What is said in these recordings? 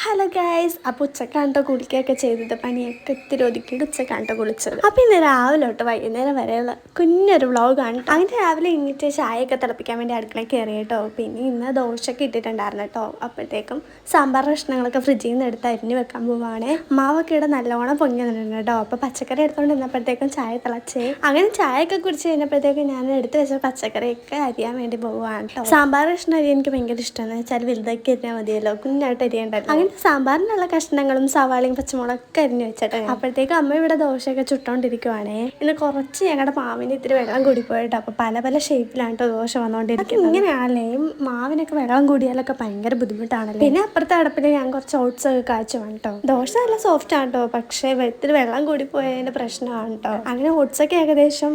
Hello guys, അപ്പോൾ ഉച്ചക്കാണ്ടോ കുളിക്കുകയൊക്കെ ചെയ്തത് പണിയൊക്കെ ഇത്തിരി ഒതുക്കിയിട്ട് ഉച്ചക്കാണ്ടോ കുളിച്ചത്. അപ്പോൾ ഇന്ന് രാവിലെ തൊട്ട് വൈകുന്നേരം വരെയുള്ള കുഞ്ഞൊരു വ്ളോഗാണ്. അങ്ങനെ രാവിലെ എണീറ്റ് ചായയൊക്കെ തിളപ്പിക്കാൻ വേണ്ടി അടുക്കളയിൽ കയറി കേട്ടോ. പിന്നെ ഇന്ന് ദോശയൊക്കെ ഇട്ടിട്ടുണ്ടായിരുന്നു കേട്ടോ. അപ്പോഴത്തേക്കും സാമ്പാർ കഷ്ണങ്ങളൊക്കെ ഫ്രിഡ്ജിൽ നിന്ന് എടുത്ത് അരിഞ്ഞ് വെക്കാൻ പോവാണ്. മാവൊക്കെ ഇവിടെ നല്ലോണം പൊങ്ങി നിന്നിട്ടുണ്ട് കേട്ടോ. അപ്പോൾ പച്ചക്കറി എടുത്തുകൊണ്ട് നിന്നപ്പോഴത്തേക്കും ചായ തിളച്ചേ. അങ്ങനെ ചായയൊക്കെ കുടിച്ച് കഴിഞ്ഞപ്പോഴത്തേക്കും ഞാൻ എടുത്ത് വെച്ച പച്ചക്കറിയൊക്കെ അരിയാൻ വേണ്ടി പോവുകയാണ് കേട്ടോ. സാമ്പാർ കഷ്ണം അരി എനിക്ക് ഭയങ്കര ഇഷ്ടമാണ്. വെച്ചാൽ വലുതാക്കി അരിഞ്ഞാൽ മതിയല്ലോ, കുഞ്ഞായിട്ട് അരിയണ്ടല്ലോ. അങ്ങനെ സാമ്പാറിനുള്ള കഷ്ണങ്ങളും സവാളയും പച്ചമുളകൊക്കെ അരിഞ്ഞു വെച്ചിട്ട് അപ്പോഴത്തേക്കും അമ്മ ഇവിടെ ദോശയൊക്കെ ചുട്ടോണ്ടിരിക്കുവാണേ. ഇന്ന് കുറച്ച് ഞങ്ങളുടെ മാവിന് ഇത്തിരി വെള്ളം കൂടിപ്പോയിട്ട് അപ്പോൾ പല പല ഷേപ്പിലാണ് കേട്ടോ ദോശ വന്നുകൊണ്ടിരിക്കുന്നത്. ഇങ്ങനെയാണല്ലേ മാവിനൊക്കെ വെള്ളം കൂടിയാലൊക്കെ ഭയങ്കര ബുദ്ധിമുട്ടാണല്ലോ. പിന്നെ അപ്പുറത്തെ അടുപ്പിൽ ഞാൻ കുറച്ച് ഓട്സ് ഒക്കെ കാച്ചു വേണം കേട്ടോ. ദോശ നല്ല സോഫ്റ്റ് ആണ് കേട്ടോ, പക്ഷേ ഇത്തിരി വെള്ളം കൂടി പോയതിന്റെ പ്രശ്നമാണ് കേട്ടോ. അങ്ങനെ ഓട്സൊക്കെ ഏകദേശം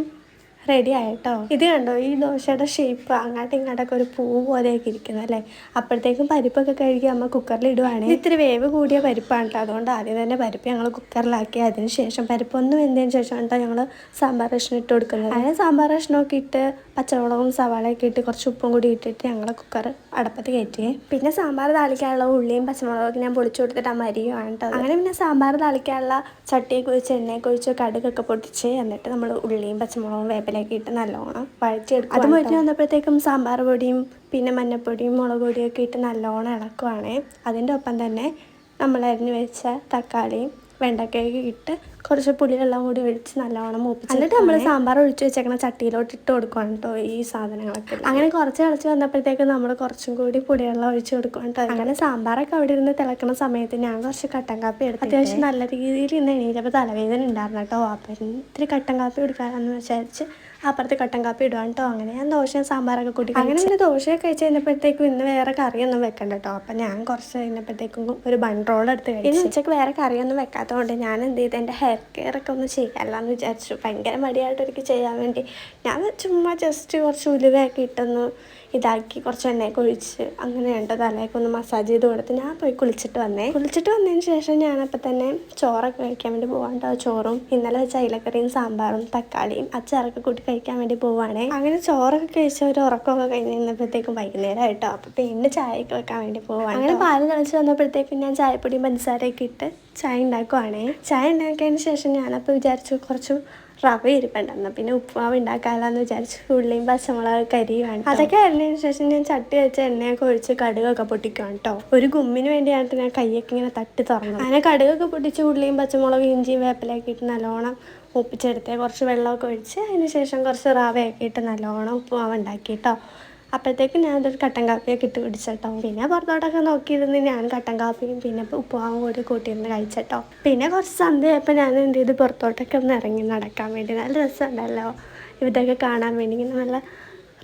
റെഡി ആയിട്ടോ. ഇത് കണ്ടോ, ഈ ദോശയുടെ ഷേപ്പ് അങ്ങോട്ടും ഇങ്ങോട്ടൊക്കെ ഒരു പൂ പോലെയൊക്കെ ഇരിക്കുന്നത് അല്ലേ. അപ്പോഴത്തേക്കും പരിപ്പൊക്കെ കഴുകി അമ്മ കുക്കറിൽ ഇടുവാണെങ്കിൽ ഇത്തിരി വേവ് കൂടിയ പരിപ്പാണ് കേട്ടോ. അതുകൊണ്ട് ആദ്യം തന്നെ പരിപ്പ് ഞങ്ങൾ കുക്കറിലാക്കി അതിന് ശേഷം പരിപ്പൊന്നും വെന്തതിന് ശേഷം കേട്ടോ ഞങ്ങൾ സാമ്പാർ കഷ്ണം ഇട്ട് കൊടുക്കുന്നത്. അങ്ങനെ സാമ്പാർ കഷ്ണമൊക്കെ ഇട്ട് പച്ചമുളകും സവാളയൊക്കെ ഇട്ട് കുറച്ച് ഉപ്പും കൂടി ഇട്ടിട്ട് ഞങ്ങൾ കുക്കർ അടപ്പത്ത് കയറ്റിയേ. പിന്നെ സാമ്പാർ താളിക്കാനുള്ള ഉള്ളിയും പച്ചമുളകൊക്കെ ഞാൻ പൊളിച്ചു കൊടുത്തിട്ട് അമ്മ അരിയുവാണ് കേട്ടോ. അങ്ങനെ പിന്നെ സാമ്പാർ താളിക്കാനുള്ള ചട്ടിയൊക്കെ ഒഴിച്ച് എണ്ണയൊക്കെ ഒഴിച്ച് കടുകൊക്കെ പൊട്ടിച്ച് എന്നിട്ട് നമ്മൾ ഉള്ളിയും പച്ചമുളകും വേപ്പിലൊക്കെ ഇട്ട് നല്ലോണം വഴറ്റിയെടുക്കും. അത് മൊഴിഞ്ഞ് വന്നപ്പോഴത്തേക്കും സാമ്പാർ പൊടിയും പിന്നെ മഞ്ഞപ്പൊടിയും മുളക് പൊടിയൊക്കെ ഇട്ട് നല്ലോണം ഇളക്കുവാണേ. അതിൻ്റെ ഒപ്പം തന്നെ നമ്മൾ അരിഞ്ഞ് വെച്ച തക്കാളിയും വെണ്ടക്കയൊക്കെ ഇട്ട് കുറച്ച് പുളിവെള്ളം കൂടി ഒഴിച്ച് നല്ലോണം മൂപ്പിച്ച് എന്നിട്ട് നമ്മൾ സാമ്പാർ ഒഴിച്ച് വെച്ചേക്കണ ചട്ടിയിലോട്ട് ഇട്ട് കൊടുക്കുകയാണ് കേട്ടോ ഈ സാധനങ്ങളൊക്കെ. അങ്ങനെ കുറച്ച് തിളച്ച് വന്നപ്പോഴത്തേക്കും നമ്മൾ കുറച്ചും കൂടി പുളിവെള്ളം ഒഴിച്ച് കൊടുക്കുകയാണ് കേട്ടോ. അങ്ങനെ സാമ്പാറൊക്കെ അവിടെ ഇരുന്ന് തിളക്കുന്ന സമയത്ത് ഞാൻ കുറച്ച് കട്ടൻ കാപ്പി എടുത്തു. അത്യാവശ്യം നല്ല രീതിയിൽ ഇന്ന് എണീറ്റപ്പോൾ തലവേദന ഉണ്ടായിരുന്നു കേട്ടോ. അപ്പം ഇത്തിരി കട്ടൻ കാപ്പി എടുക്കാമെന്ന് വിചാരിച്ച് അപ്പുറത്ത് കട്ടൻ കാപ്പി ഇടുവാണ് കേട്ടോ. അങ്ങനെ ഞാൻ ദോശയും സാമ്പാറൊക്കെ കൂട്ടി അങ്ങനെ പിന്നെ ദോശയൊക്കെ കഴിച്ച് കഴിഞ്ഞപ്പോഴത്തേക്കും ഇന്ന് വേറെ കറിയൊന്നും വെക്കണ്ട കേട്ടോ. അപ്പം ഞാൻ കുറച്ച് കഴിഞ്ഞപ്പോഴത്തേക്കും ഒരു ബൺ റോൾ എടുത്ത് കഴിച്ചു. ഇന്ന് ഉച്ചയ്ക്ക് വേറെ കറിയൊന്നും വെക്കാത്തതുകൊണ്ട് ഞാൻ എന്ത് ചെയ്ത് എൻ്റെ ഹെയർ കെയർ ഒക്കെ ഒന്ന് ചെയ്യാമല്ലാന്ന് വിചാരിച്ചു. ഭയങ്കര മടിയായിട്ട് എനിക്ക് ചെയ്യാൻ വേണ്ടി ഞാൻ ചുമ്മാ ജസ്റ്റ് കുറച്ച് ഉലുവയൊക്കെ ഇട്ടൊന്ന് ഇതാക്കി കുറച്ച് എണ്ണയൊക്കെ ഒഴിച്ച് അങ്ങനെ ഉണ്ട് തലയൊക്കെ ഒന്ന് മസാജ് ചെയ്ത് കൊടുത്ത് ഞാൻ പോയി കുളിച്ചിട്ട് വന്നതിന് ശേഷം ഞാനപ്പോൾ തന്നെ ചോറൊക്കെ കഴിക്കാൻ വേണ്ടി പോകാണ്ടോ. ചോറും ഇന്നലെ വെച്ച അയിലക്കറിയും സാമ്പാറും തക്കാളിയും അച്ചാറൊക്കെ കൂട്ടി കഴിക്കാൻ വേണ്ടി പോവുകയാണേ. അങ്ങനെ ചോറൊക്കെ കഴിച്ച ഒരു ഉറക്കമൊക്കെ കഴിഞ്ഞ് നിന്നപ്പോഴത്തേക്കും വൈകുന്നേരമായിട്ടോ. അപ്പോൾ പിന്നെ ചായയൊക്കെ വെക്കാൻ വേണ്ടി പോവാണ്. അങ്ങനെ പാല് തിളച്ച് വന്നപ്പോഴത്തേക്കും ഞാൻ ചായപ്പൊടിയും പഞ്ചസാരയൊക്കെ ഇട്ട് ചായ ഉണ്ടാക്കുവാണേ. ചായ ഉണ്ടാക്കിയതിന് ശേഷം ഞാനപ്പോൾ വിചാരിച്ചു കുറച്ച് റവ ഇരിപ്പുണ്ടെന്ന് പിന്നെ ഉപ്പുമാവ് ഉണ്ടാക്കാമെന്ന് വിചാരിച്ചു. ഉള്ളിയും പച്ചമുളക് കരിയുമാണ്. അതൊക്കെ അരിഞ്ഞതിന് ശേഷം ഞാൻ ചട്ടി വെച്ച് എണ്ണയൊക്കെ ഒഴിച്ച് കടുകൊക്കെ പൊട്ടിക്കുകയാണ് കേട്ടോ. ഒരു ഗുമ്മിന് വേണ്ടിയാണ് ഞാൻ കൈയൊക്കെ ഇങ്ങനെ തട്ടി തുറന്നത്. അങ്ങനെ കടുകൊക്കെ പൊട്ടിച്ച് ഉള്ളിയും പച്ചമുളകും ഇഞ്ചിയും വേപ്പിലൊക്കെ ഇട്ട് നല്ലോണം ഒപ്പിച്ചെടുത്ത് കുറച്ച് വെള്ളമൊക്കെ ഒഴിച്ച് അതിന് ശേഷം കുറച്ച് റവയൊക്കെ ഇട്ട് നല്ലോണം ഉപ്പുമാവ് ഉണ്ടാക്കി കേട്ടോ. അപ്പോഴത്തേക്കും ഞാനതൊരു കട്ടൻ കാപ്പിയൊക്കെ ഇട്ട് പിടിച്ചിട്ടോ. പിന്നെ പുറത്തോട്ടൊക്കെ നോക്കിയിരുന്ന് ഞാൻ കട്ടൻ കാപ്പിയും പിന്നെ ഉപ്പുമാവും കൂടി കൂട്ടിയിരുന്ന് കഴിച്ചിട്ടോ. പിന്നെ കുറച്ച് സന്ധ്യയായപ്പോൾ ഞാൻ എന്ത് ചെയ്ത് പുറത്തോട്ടൊക്കെ ഒന്ന് ഇറങ്ങി നടക്കാൻ വേണ്ടി. നല്ല രസമുണ്ടല്ലോ ഇതൊക്കെ കാണാൻ വേണ്ടി. ഇങ്ങനെ നല്ല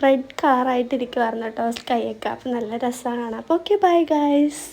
റെഡ് കളറായിട്ടിരിക്കുമായിരുന്നു കേട്ടോ സ്കൈയൊക്കെ. അപ്പോൾ നല്ല രസമാണ് കാണാൻ. അപ്പോൾ ഓക്കെ, ബൈ ഗൈസ്.